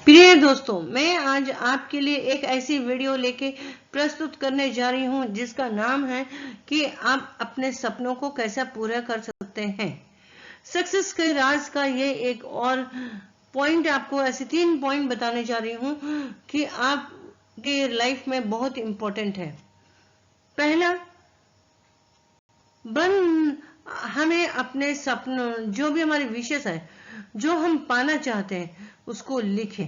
प्रिय दोस्तों, मैं आज आपके लिए एक ऐसी वीडियो लेके प्रस्तुत करने जा रही हूं जिसका नाम है कि आप अपने सपनों को कैसे पूरा कर सकते हैं। सक्सेस के राज का ये एक और पॉइंट, आपको ऐसे 3 पॉइंट बताने जा रही हूं कि आपके लाइफ में बहुत इंपॉर्टेंट है। पहला, हमें अपने सपनों, जो भी हमारी विशेष है, जो हम पाना चाहते हैं, उसको लिखें।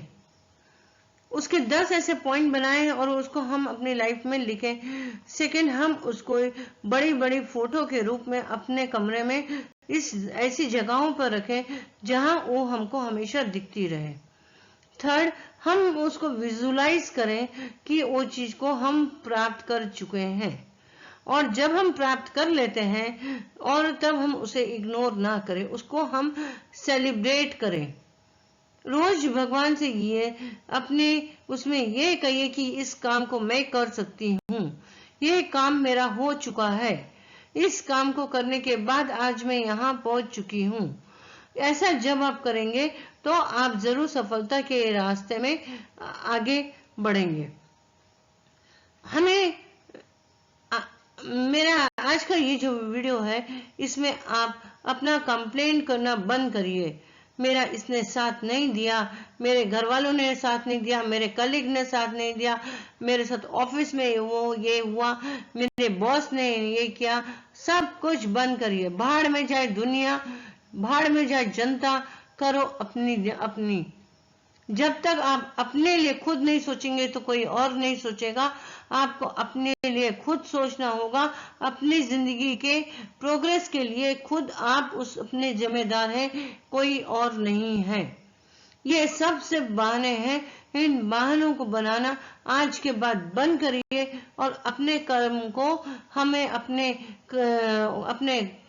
उसके 10 ऐसे पॉइंट बनाएं और उसको हम अपनी लाइफ में लिखें। सेकंड, हम उसको बड़ी बड़ी फोटो के रूप में अपने कमरे में ऐसी जगहों पर रखें जहां वो हमको हमेशा दिखती रहे। थर्ड, हम उसको विजुलाइज करें कि वो चीज को हम प्राप्त कर चुके हैं, और जब हम प्राप्त कर लेते हैं और तब हम उसे इग्नोर ना करें, उसको हम सेलिब्रेट करें। रोज भगवान से ये अपने उसमें ये कहिए कि इस काम को मैं कर सकती हूँ, ये काम मेरा हो चुका है, इस काम को करने के बाद आज मैं यहाँ पहुंच चुकी हूँ। ऐसा जब आप करेंगे तो आप जरूर सफलता के रास्ते में आगे बढ़ेंगे। हमें मेरा आज का ये जो वीडियो है, इसमें आप अपना कंप्लेंट करना बंद करिए। मेरा इसने साथ नहीं दिया, मेरे घर वालों ने साथ नहीं दिया, मेरे कलीग ने साथ नहीं दिया, मेरे साथ ऑफिस में वो ये हुआ, मेरे बॉस ने ये किया। सब कुछ बंद करिए। भाड़ में जाए दुनिया, भाड़ में जाए जनता, करो अपनी अपनी। जब तक आप अपने लिए खुद नहीं सोचेंगे तो कोई और नहीं सोचेगा। आपको अपने लिए खुद सोचना होगा। अपनी जिंदगी के प्रोग्रेस के लिए खुद आप उस अपने जिम्मेदार हैं, कोई और नहीं है। ये सब सिर्फ बहाने हैं। इन बहानों को बनाना आज के बाद बंद करिए और अपने कर्म को, हमें अपने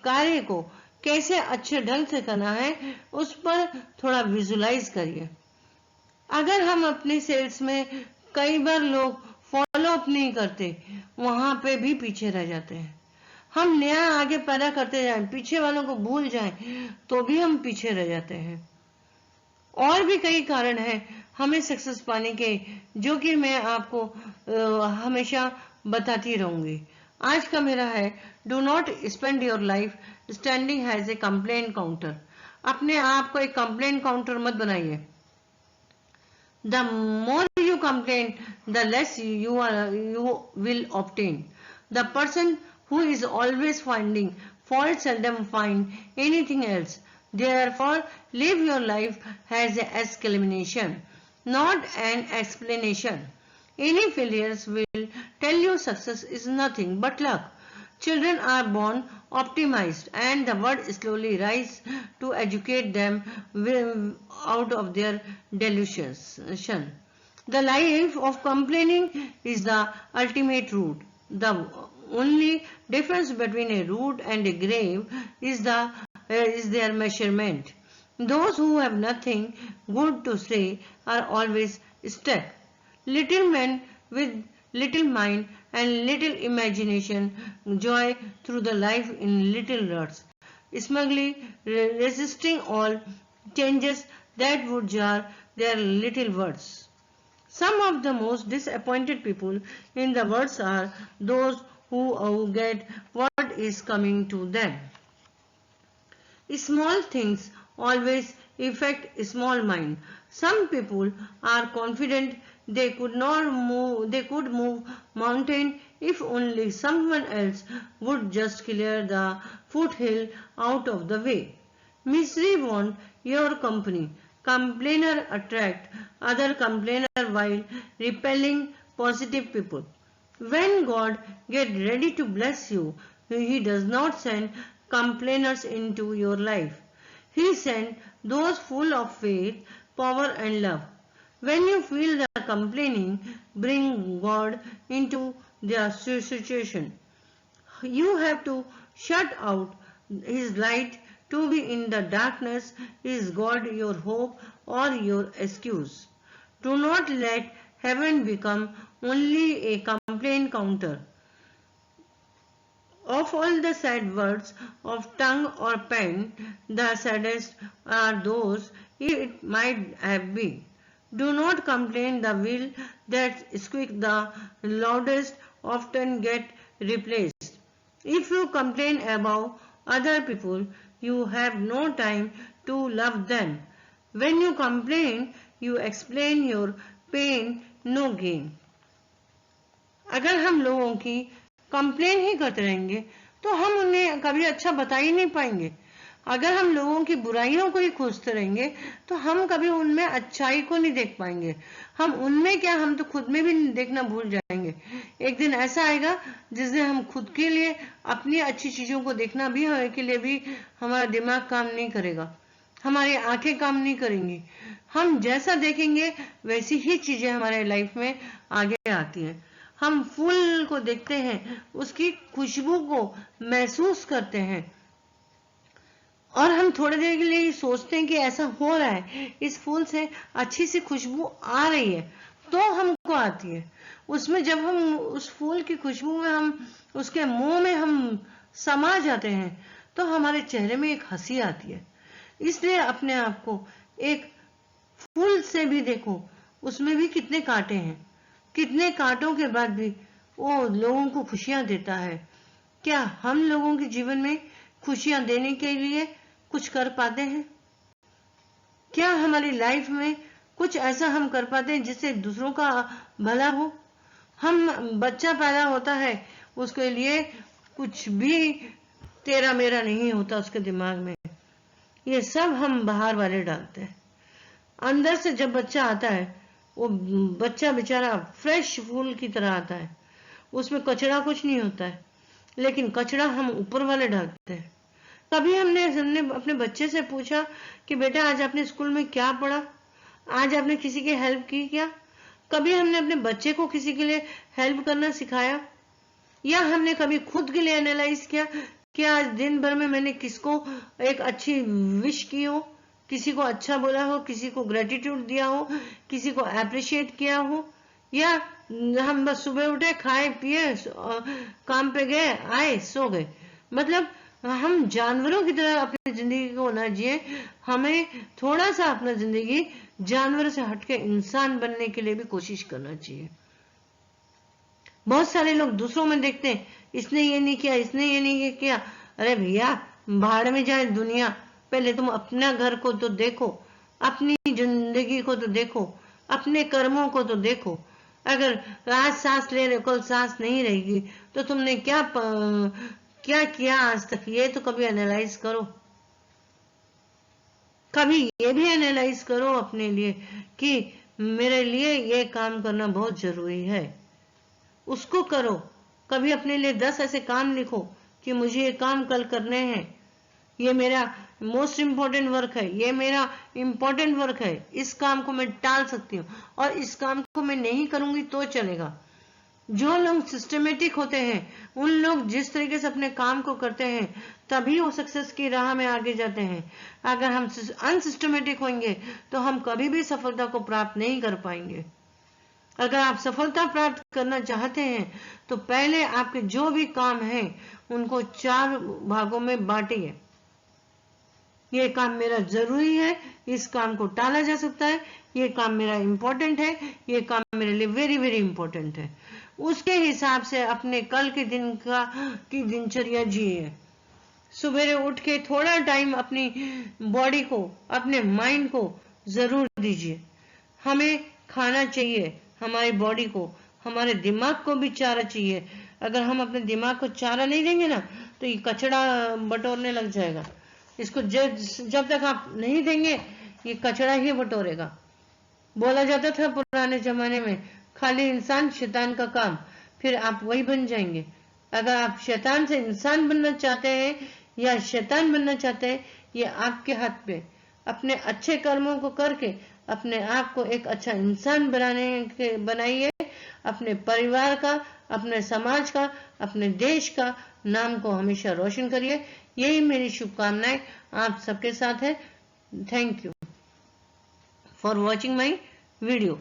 कार्य को कैसे अच्छे ढंग से करना है, उस पर थोड़ा विजुलाइज करिए। अगर हम अपने सेल्स में, कई बार लोग फॉलो अप नहीं करते, वहां पे भी पीछे रह जाते हैं। हम नया आगे पैदा करते जाएं, पीछे वालों को भूल जाएं, तो भी हम पीछे रह जाते हैं। और भी कई कारण हैं हमें सक्सेस पाने के, जो कि मैं आपको हमेशा बताती रहूंगी। आज का मेरा है, do not spend your life standing as a complaint counter. अपने आप को एक कंप्लेंट काउंटर मत बनाइए। The more you complain, the less you will obtain. The person who is always finding fault seldom find anything else. Therefore, live your life as an exclamation, not an explanation. Any failures will tell you success is nothing but luck. Children are born optimized, and the world slowly rises to educate them out of their delusion. The life of complaining is the ultimate root. The only difference between a root and a grave is their measurement. Those who have nothing good to say are always stuck. Little men with little mind and little imagination joy through the life in little ruts, smugly resisting all changes that would jar their little words. Some of the most disappointed people in the world are those who get what is coming to them. Small things always affect small mind. Some people are confident they could move mountain if only someone else would just clear the foothill out of the way. Misery want your company. Complainer attract other complainer while repelling positive people. When God get ready to bless you, He does not send complainers into your life. He sent those full of faith, power and love. When you feel the complaining, bring God into the situation. You have to shut out His light to be in the darkness. Is God your hope or your excuse? Do not let heaven become only a complaint counter. Of all the sad words of tongue or pen, the saddest are those it might have been. Do not complain. The wheel that squeaks the loudest often get replaced. If you complain about other people, you have no time to love them. When you complain, you explain your pain, no gain. अगर हम लोगों की complain ही करते रहेंगे तो हम उन्हें कभी अच्छा बता ही नहीं पाएंगे। अगर हम लोगों की बुराइयों को ही खोजते रहेंगे तो हम कभी उनमें अच्छाई को नहीं देख पाएंगे। हम उनमें क्या, हम तो खुद में भी देखना भूल जाएंगे। एक दिन ऐसा आएगा जिस दिन हम खुद के लिए, अपनी अच्छी चीजों को देखना भी के लिए भी हमारा दिमाग काम नहीं करेगा, हमारी आंखें काम नहीं करेंगी। हम जैसा देखेंगे वैसी ही चीजें हमारे लाइफ में आगे आती हैं। हम फूल को देखते हैं, उसकी खुशबू को महसूस करते हैं और हम थोड़ी देर के लिए सोचते हैं कि ऐसा हो रहा है, इस फूल से अच्छी सी खुशबू आ रही है, तो हमको आती है। उसमें जब हम उस फूल की खुशबू में, हम उसके मुंह में हम समा जाते हैं तो हमारे चेहरे में एक हंसी आती है। इसलिए अपने आप को एक फूल से भी देखो, उसमें भी कितने कांटे हैं, कितने कांटों के बाद भी वो लोगों को खुशियां देता है। क्या हम लोगों के जीवन में खुशियां देने के लिए कुछ कर पाते हैं? क्या हमारी लाइफ में कुछ ऐसा हम कर पाते हैं जिससे दूसरों का भला हो? हम बच्चा पैदा होता है, उसके लिए कुछ भी तेरा मेरा नहीं होता उसके दिमाग में, ये सब हम बाहर वाले डालते हैं। अंदर से जब बच्चा आता है, वो बच्चा बेचारा फ्रेश फूल की तरह आता है, उसमें कचरा कुछ नहीं होता है, लेकिन कचरा हम ऊपर वाले डालते हैं। कभी हमने अपने बच्चे से पूछा कि बेटा आज आपने स्कूल में क्या पढ़ा, आज आपने किसी की हेल्प की क्या? कभी हमने अपने बच्चे को किसी के लिए हेल्प करना सिखाया? या हमने कभी खुद के लिए एनालाइज किया कि आज दिन भर में मैंने किसको एक अच्छी विश की हो, किसी को अच्छा बोला हो, किसी को ग्रेटिट्यूड दिया हो, किसी को अप्रिशिएट किया हो? या हम बस सुबह उठे, खाए पिए, काम पे गए, आए, सो गए? मतलब हम जानवरों की तरह अपनी जिंदगी को ना जिए, हमें थोड़ा सा अपना जिंदगी जानवर से हटके इंसान बनने के लिए भी कोशिश करना चाहिए। बहुत सारे लोग दूसरों में देखते हैं, इसने ये नहीं किया, इसने ये नहीं किया। अरे भैया, भाड़ में जाए दुनिया, पहले तुम अपना घर को तो देखो, अपनी जिंदगी को तो देखो, अपने कर्मों को तो देखो। अगर आज सांस ले रहे, कल सांस नहीं रहेगी, तो तुमने क्या किया आज तक, ये तो कभी एनालाइज करो। कभी ये भी एनालाइज करो अपने लिए कि मेरे लिए ये काम करना बहुत जरूरी है, उसको करो। कभी अपने लिए 10 ऐसे काम लिखो कि मुझे ये काम कल करने हैं, ये मेरा मोस्ट इम्पोर्टेंट वर्क है, ये मेरा इम्पोर्टेंट वर्क है, इस काम को मैं टाल सकती हूँ और इस काम को मैं नहीं करूंगी तो चलेगा। जो लोग सिस्टमेटिक होते हैं, उन लोग जिस तरीके से अपने काम को करते हैं, तभी वो सक्सेस की राह में आगे जाते हैं। अगर हम अनसिस्टमेटिक होंगे तो हम कभी भी सफलता को प्राप्त नहीं कर पाएंगे। अगर आप सफलता प्राप्त करना चाहते हैं तो पहले आपके जो भी काम हैं उनको 4 भागों में बांटिए। ये काम मेरा जरूरी है, इस काम को टाला जा सकता है, ये काम मेरा इंपॉर्टेंट है, ये काम मेरे लिए वेरी वेरी इंपॉर्टेंट है। उसके हिसाब से अपने कल के दिन की दिनचर्या जिए। सुबह उठ के थोड़ा टाइम अपनी बॉडी को, अपने माइंड को जरूर दीजिए। हमें खाना चाहिए, हमारी बॉडी को, हमारे दिमाग को भी चारा चाहिए। अगर हम अपने दिमाग को चारा नहीं देंगे ना, तो ये कचड़ा बटोरने लग जाएगा। इसको जब तक आप नहीं देंगे, ये कचड़ा ही बटोरेगा। बोला जाता था पुराने जमाने में, खाली इंसान शैतान का काम, फिर आप वही बन जाएंगे। अगर आप शैतान से इंसान बनना चाहते हैं या शैतान बनना चाहते हैं, ये आपके हाथ पे। अपने अच्छे कर्मों को करके अपने आप को एक अच्छा इंसान बनाइए। अपने परिवार का, अपने समाज का, अपने देश का नाम को हमेशा रोशन करिए। यही मेरी शुभकामनाएं आप सबके साथ है। Thank you for watching my video.